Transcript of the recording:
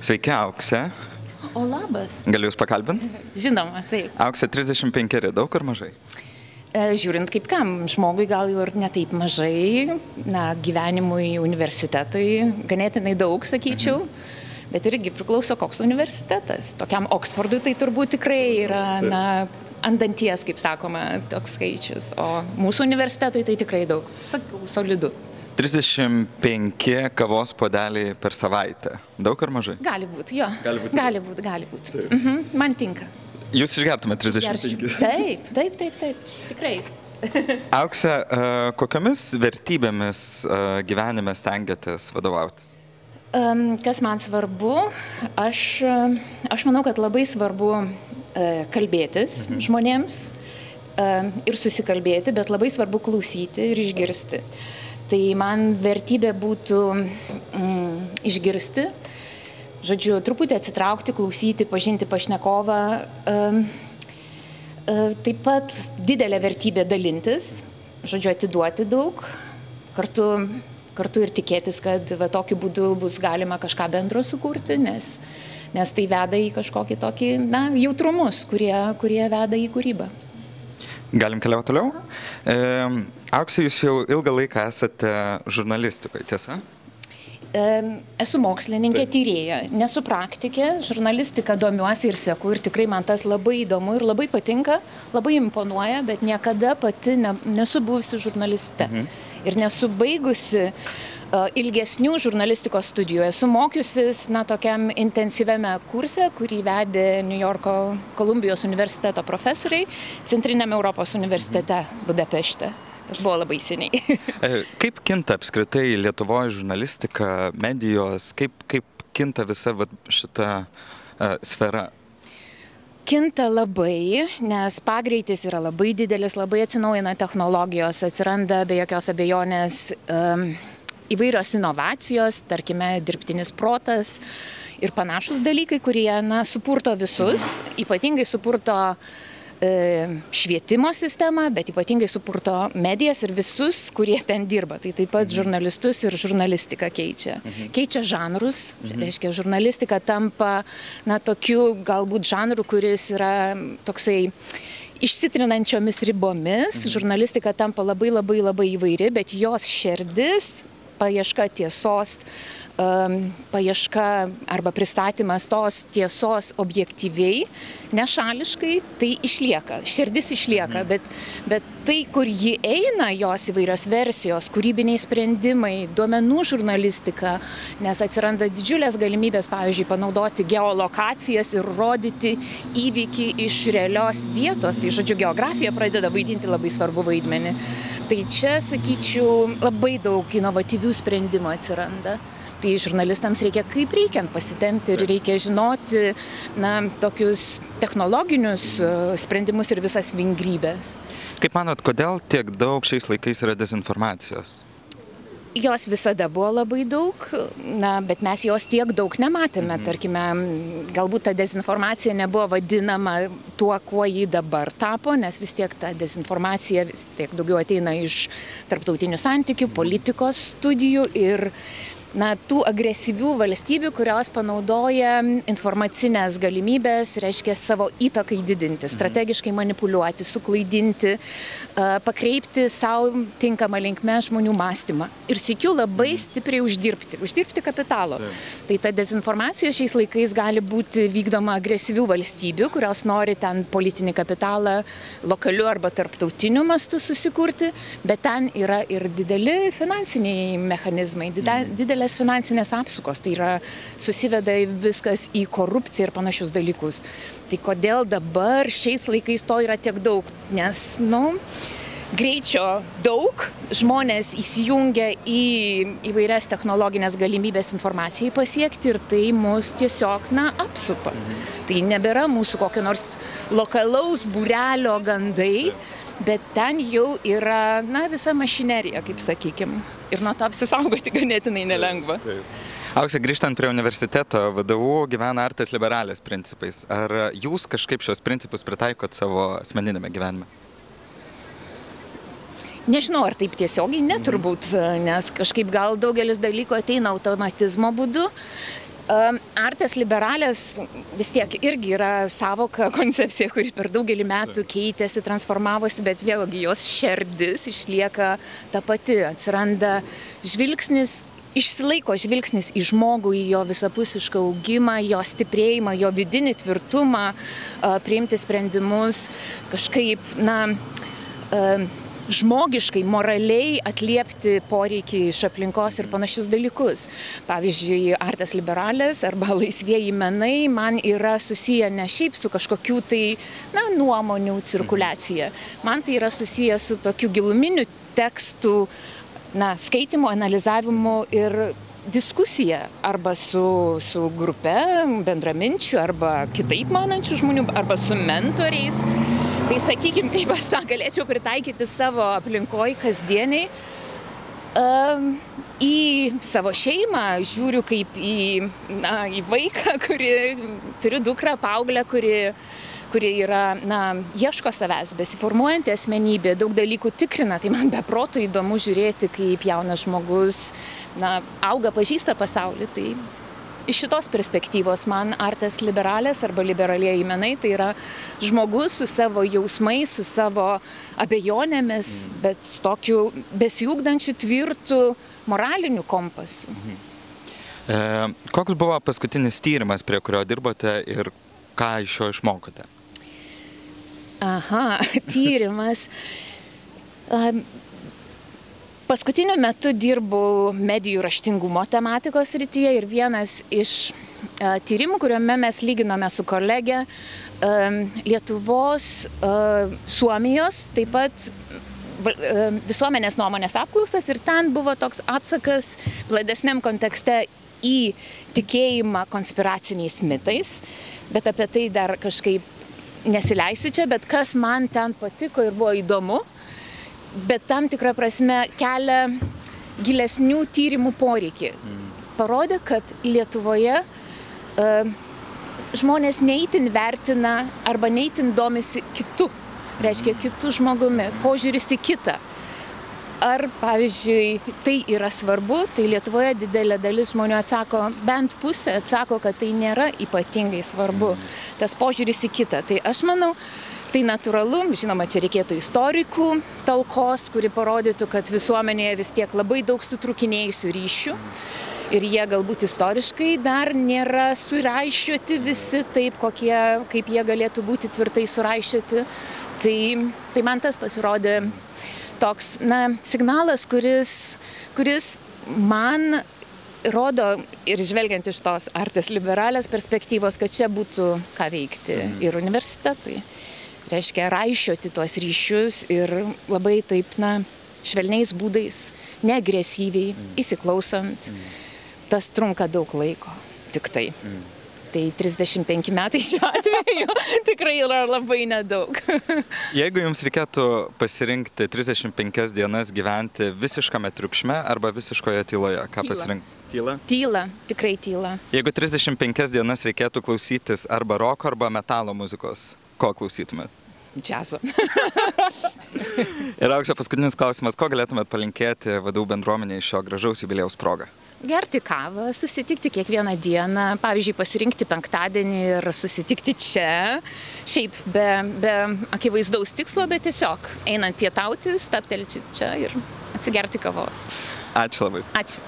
Sveiki, Auksė. O labas. Galiu Jūs pakalbinti? Žinoma, taip. Auksė, 35, daug ar mažai? Žiūrint kaip kam, žmogui gal jau ir netaip mažai, gyvenimui, universitetui, ganėtinai daug, sakyčiau, bet irgi priklauso koks universitetas. Tokiam Oksfordui tai turbūt tikrai yra, ant danties, kaip sakoma, toks skaičius, o mūsų universitetui tai tikrai daug, sakau, solidu. 35 kavos puodeliai per savaitę. Daug ar mažai? Gali būti, jo. Gali būti. Man tinka. Jūs išgertumėte 35? Taip, tikrai. Auksė, kokiamis vertybėmis gyvenime stengiatės vadovautis? Kas man svarbu? Aš manau, kad labai svarbu kalbėtis žmonėms ir susikalbėti, bet labai svarbu klausyti ir išgirsti. Tai man vertybė būtų išgirsti, žodžiu, truputį atsitraukti, klausyti, pažinti pašnekovą. Taip pat didelė vertybė dalintis, žodžiu, atiduoti daug, kartu ir tikėtis, kad tokiu būdu bus galima kažką bendro sukurti, nes tai veda į kažkokį tokį, jautrumus, kurie veda į kūrybą. Galim keliauti toliau. Auksė, jūs jau ilgą laiką esate žurnalistikoje, tiesa? Esu mokslininkė, tyrėja, nesu praktikė, žurnalistika domiuosi ir seku ir tikrai man tas labai įdomu ir labai patinka, labai imponuoja, bet niekada pati nesu buvusi žurnaliste ir nesu baigusi ilgesnių žurnalistikos studijų. Esu mokiusis tokiam intensyviame kurse, kurį vedė New Yorko Kolumbijos universiteto profesoriai Centriniame Europos universitete Budapešte. Tas buvo labai seniai. Kaip kinta apskritai Lietuvoje žurnalistika, medijos, kaip kinta visa šita sfera? Kinta labai, nes pagreitis yra labai didelis, labai atsinaujina technologijos, atsiranda be jokios abejonės įvairios inovacijos, tarkime, dirbtinis protas ir panašus dalykai, kurie supurto visus, ypatingai supurto švietimo sistemą, bet ypatingai supurto medijas ir visus, kurie ten dirba. Tai taip pat žurnalistus ir žurnalistiką keičia. Keičia žanrus, reiškia, žurnalistika tampa tokiu galbūt žanru, kuris yra toksai išsitrinančiomis ribomis. Žurnalistika tampa labai įvairi, bet jos šerdis, paieška tiesos, paieška arba pristatymas tos tiesos objektyviai, nešališkai, tai išlieka, širdis išlieka, bet tai, kur ji eina, jos įvairios versijos, kūrybiniai sprendimai, duomenų žurnalistika, nes atsiranda didžiulės galimybės, pavyzdžiui, panaudoti geolokacijas ir rodyti įvykį iš realios vietos, tai žodžiu, geografija pradeda vaidinti labai svarbu vaidmenį. Tai čia, sakyčiau, labai daug inovatyvių sprendimų atsiranda. Tai žurnalistams reikia kaip reikiant pasitempti ir reikia žinoti tokius technologinius sprendimus ir visas vingrybės. Kaip manot, kodėl tiek daug šiais laikais yra dezinformacijos? Jos visada buvo labai daug, bet mes jos tiek daug nematėme. Tarkime, galbūt ta dezinformacija nebuvo vadinama tuo, kuo ji dabar tapo, nes vis tiek ta dezinformacija vis tiek daugiau ateina iš tarptautinių santykių, politikos studijų ir tų agresyvių valstybių, kurios panaudoja informacinės galimybės, reiškia savo įtakai didinti, strategiškai manipuliuoti, suklaidinti, pakreipti savo tinkamą linkme žmonių mąstymą. Ir sykiu labai stipriai uždirbti kapitalo. Tai ta dezinformacija šiais laikais gali būti vykdoma agresyvių valstybių, kurios nori ten politinį kapitalą lokaliu arba tarptautiniu mastu susikurti, bet ten yra ir dideli finansiniai mechanizmai, didelės finansinės apsukos, tai yra susiveda viskas į korupciją ir panašius dalykus. Tai kodėl dabar šiais laikais to yra tiek daug? Nes, greičio daug, žmonės įsijungia į įvairias technologinės galimybės informacijai pasiekti ir tai mus tiesiog, apsupa. Tai nebėra mūsų kokio nors lokalaus būrelio gandai, bet ten jau yra, visa mašinerija, kaip sakykim. Ir nuo to apsisaugoti ganėtinai nelengva. Auksė, grįžtant prie universiteto, VDU gyvena artes liberales principais. Ar jūs kažkaip šios principus pritaikot savo asmeninėme gyvenime? Nežinau, ar taip tiesiogiai, turbūt, nes kažkaip gal daugelis dalykų ateina automatizmo būdu. Artes liberales vis tiek irgi yra savoka, koncepcija, kuri per daugelį metų keitėsi, transformavosi, bet vėlgi jos šerdis išlieka ta pati. Atsiranda žvilgsnis, išsilaiko žvilgsnis į žmogų, į jo visapusišką augimą, jo stiprėjimą, jo vidinį tvirtumą, priimti sprendimus, kažkaip, žmogiškai, moraliai atliepti poreikį iš aplinkos ir panašius dalykus. Pavyzdžiui, artes liberales arba laisvieji menai man yra susiję ne šiaip su kažkokių tai nuomonių cirkuliacija. Man tai yra susiję su tokiu giluminiu tekstų skaitimu, analizavimu ir diskusija arba su grupe bendraminčių arba kitaip manančių žmonių arba su mentoriais. Tai sakykime, kaip aš tą galėčiau pritaikyti savo aplinkoj kasdieniai, į savo šeimą žiūriu kaip į vaiką, turiu dukrą, paauglę, kuri yra, ieško savęs, besiformuojanti asmenybė, daug dalykų tikrina, tai man be proto įdomu žiūrėti, kaip jaunas žmogus auga, pažįsta pasaulį. Tai iš šitos perspektyvos man artes liberales arba liberalieji menai tai yra žmogus su savo jausmais, su savo abejonėmis, bet tokiu besiugdančiu tvirtu moraliniu kompasu. Koks buvo paskutinis tyrimas, prie kurio dirbote ir ką iš jo išmokote? Tyrimas. Paskutiniu metu dirbau medijų raštingumo tematikos srityje ir vienas iš tyrimų, kuriuome mes lyginome su kolege Lietuvos, Suomijos, taip pat visuomenės nuomonės apklausas ir ten buvo toks atsakas platesniam kontekste į tikėjimą konspiraciniais mitais, bet apie tai dar kažkaip nesileisiu čia, bet kas man ten patiko ir buvo įdomu, bet tam tikrą prasme kelia gilesnių tyrimų poreikį. Parodė, kad Lietuvoje žmonės neįtin vertina arba neįtin domisi kitu, reiškia kitu žmogumi, požiūris į kitą. Ar, pavyzdžiui, tai yra svarbu, tai Lietuvoje didelė dalis žmonių atsako, bent pusė atsako, kad tai nėra ypatingai svarbu, tas požiūris į kitą. Tai aš manau, tai natūralu, žinoma, čia reikėtų istorikų talkos, kuri parodytų, kad visuomenėje vis tiek labai daug sutrūkinėjusių ryšių ir jie galbūt istoriškai dar nėra suraišioti visi taip, kaip jie galėtų būti tvirtai suraišioti. Tai man tas pasirodė toks signalas, kuris man rodo ir žvelgiant iš tos artes liberales perspektyvos, kad čia būtų ką veikti ir universitetui. Reiškia raišioti tuos ryšius ir labai taip, švelniais būdais, neagresyviai, įsiklausant. Tas trunka daug laiko, tik tai. Tai 35 metai šiuo atveju tikrai yra labai nedaug. Jeigu jums reikėtų pasirinkti 35 dienas gyventi visiškame triukšme arba visiškoje tyloje, ką pasirinkti? Tyla? Tyla, tikrai tyla. Jeigu 35 dienas reikėtų klausytis arba roko arba metalo muzikos, ko klausytumėt? Džiazo. Ir Aukse, paskutinis klausimas, ko galėtumėt palinkėti vadovų bendruomenei šio gražaus jubiliejaus proga? Gerti kavą, susitikti kiekvieną dieną, pavyzdžiui, pasirinkti penktadienį ir susitikti čia, šiaip be akivaizdaus tikslo, bet tiesiog einant pietauti, stabtelti čia ir atsigerti kavos. Ačiū labai. Ačiū.